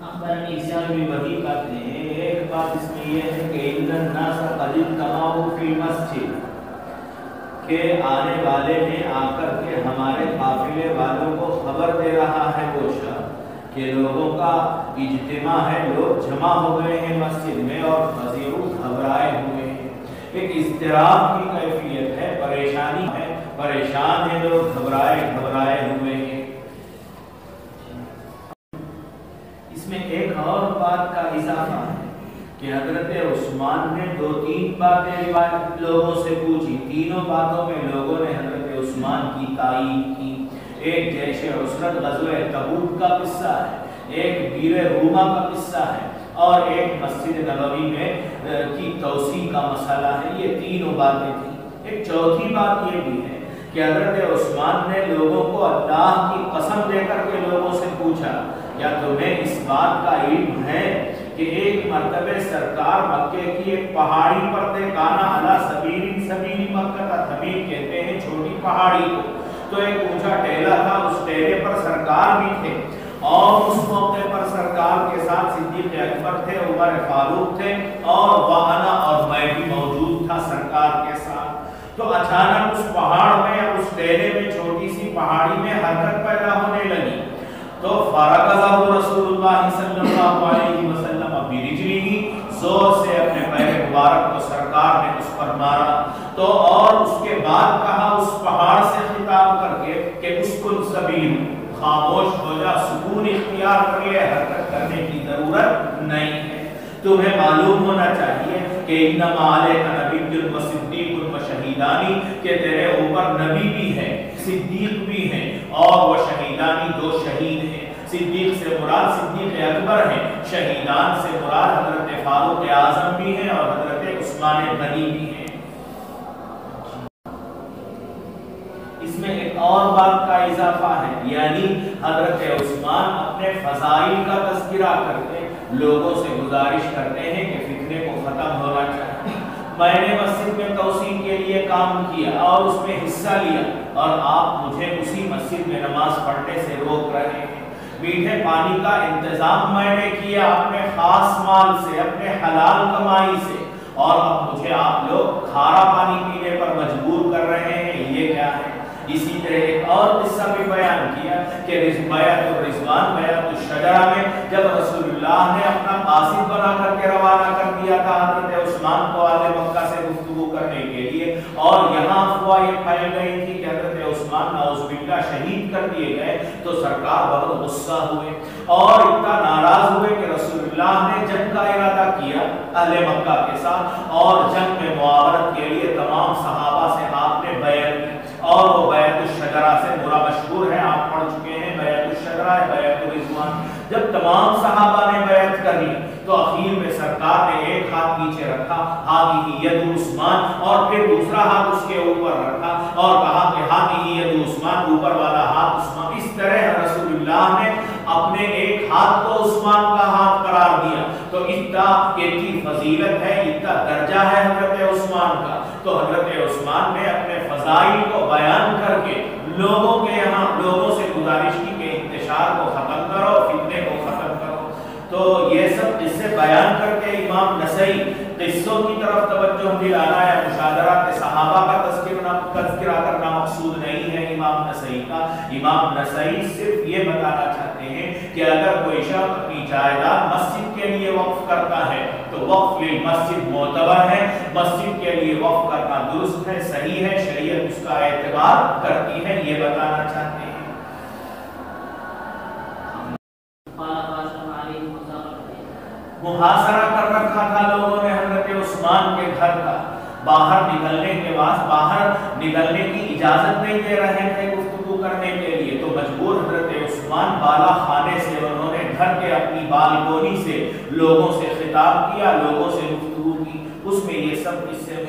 اخبرنی اسحاق بن وحی کہتے ہیں ایک بات اس میں یہ ہے کہ ان الناس قد اجتمعوا فی المسجد، کہ آنے والے میں آ کر کے ہمارے قافلے والوں کو خبر دے رہا ہے وہ شخص کہ لوگوں کا اجتماع ہے، لوگ جمع ہو گئے ہیں مسجد میں اور فزعوا گھبرائے ہوئے ہیں، ایک اضطراب کی کیفیت ہے، پریشانی ہے، پریشان ہیں لوگ، گھبرائے ہوئے ہیں۔ اس میں ایک اور بات کا اضافہ ہے کہ حضرت عثمان نے 2-3 باتیں روایت لوگوں سے پوچھی، تینوں باتوں میں لوگوں نے حضرت عثمان کی تائید کی۔ ایک جیش عسرت غزوہ تبوک کا قصہ ہے، ایک بیر روما کا قصہ ہے، اور ایک مسجد نبوی میں کی توسیع کا مسئلہ ہے۔ یہ تینوں باتیں تھیں۔ ایک چوتھی بات یہ بھی ہے کہ حضرت عثمان نے لوگوں کو اللہ کی قسم دے کر کے لوگوں سے پوچھا، کیا تمہیں اس بات کا علم ہے کہ ایک مرتبہ سرکار مکے کی ایک پہاڑی پر تھے، کانا علی سبیل مکہ کا، تھمیم کہتے ہیں چھوٹی پہاڑی کو، تو ایک اونچا ٹیلا تھا، اس ٹیلے پر سرکار بھی تھے، اور اس موقع پر سرکار کے ساتھ صدیق اکبر تھے، عمر فاروق تھے، اور وانا اور میں بھی موجود تھا سرکار کے ساتھ۔ تو اچانک اس پہاڑ میں، اس ٹیلے میں، چھوٹی سی پہاڑی میں حرکت پیدا ہونے لگی، تو فرکزہ رسول اللہ صلی اللہ علیہ وسلم برجلہ، زور سے اپنے پیر مبارک کو سرکار نے اس پر مارا، تو اور اس کے بعد کہا اس پہاڑ سے خطاب کر کے کہ اسکن سبیل، خاموش ہو جا، سکون اختیار کر لے، حرکت کرنے کی ضرورت نہیں ہے۔ تمہیں معلوم ہونا چاہیے کہ انما علیک نبی و صدیق و شہیدانی، کہ تیرے اوپر نبی بھی ہے، صدیق بھی ہے، اور وہ شہیدانی، 2 شہید ہیں۔ صدیق سے مراد صدیق اکبر ہیں، شہیدان سے مراد حضرت فاروق اعظم بھی ہیں اور حضرت عثمان غنی بھی ہیں۔ اس میں ایک اور بات کا اضافہ ہے، یعنی حضرت عثمان اپنے فضائل کا تذکرہ کرتے لوگوں سے گزارش کرتے ہیں کہ فتنے کو ختم ہونا چاہیے۔ میں نے مسجد میں توسیع کے لیے کام کیا اور اس میں حصہ لیا، اور آپ مجھے اسی مسجد میں نماز پڑھنے سے روک رہے ہیں۔ میٹھے پانی کا انتظام میں نے کیا اپنے خاص مال سے، اپنے حلال کمائی سے، اور اب مجھے آپ لوگ کھارا پانی پینے پر مجبور کر رہے ہیں، یہ کیا ہے؟ اسی طرح ایک اور قصہ بھی بیان کیا کہ بیعت الرضوان، بیعت الشجرہ میں جب رسول اللہ نے اپنا قاصد بنا کر کے روانہ کر دیا تھا حضرت عثمان کو اہل مکہ سے گفتگو کرنے کے لیے، اور یہاں افواہ یہ پھیل گئی تھی کہ حضرت عثمان نعوذ باللہ شہید کر دیے گئے، تو سرکار بہت غصہ ہوئے اور اتنا ناراض ہوئے کہ رسول اللہ نے جنگ کا ارادہ کیا اہل مکہ کے ساتھ، اور جنگ میں معاونت کے لیے تمام صحابہ سے آپ نے بیعت کی، اور وہ بیعت الشجرہ سے برا مشہور ہے، آپ پڑھ چکے ہیں، بیعت الشجرہ ہے، بیعت الرضوان۔ جب تمام صحابہ نے بیعت کر لی تو اخیر میں سرکار نے ایک ہاتھ نیچے رکھا، ہاتھ ید عثمان، اور پھر دوسرا ہاتھ اس کے اوپر رکھا اور کہا کہ ہاتھ ید عثمان، اوپر والا ہاتھ عثمان۔ اس طرح رسول اللہ نے اپنے ایک ہاتھ کو عثمان کا ہاتھ قرار دیا، تو اتنی فضیلت ہے، اتنا درجہ ہے حضرت عثمان کا۔ تو حضرت عثمان نے اپنے فضائل کو بیان کر کے لوگوں کے یہاں لوگوں سے گزارش کی کہ انتشار کو ختم کرو، فتنے کو ختم کرو۔ تو یہ سب قصے بیان کر کے امام نسائی قصوں کی طرف توجہ دلانا ہے، مشاہدات صحابہ کا تذکرہ کرنا مقصود نہیں ہے امام نسائی کا۔ امام نسائی صرف یہ بتانا چاہتے ہیں کہ اگر کوئی شخص اپنی جائیداد مسجد کے لیے وقف کرتا ہے تو وقف للمسجد معتبر ہے، مسجد کے لیے وقف کرنا درست ہے، صحیح ہے، شریعت اس کا اعتبار کرتی ہے، یہ بتانا چاہتے ہیں۔ محاصرہ کر رکھا تھا لوگوں نے حضرت عثمان کے گھر کا، باہر نکلنے کے بعد باہر نکلنے کی اجازت نہیں دے رہے تھے گفتگو کرنے کے لیے، تو مجبور حضرت عثمان بالا خانے سے انہوں نے گھر کے اپنی بالکونی سے لوگوں سے خطاب کیا، لوگوں سے گفتگو کی، اس میں یہ سب قصے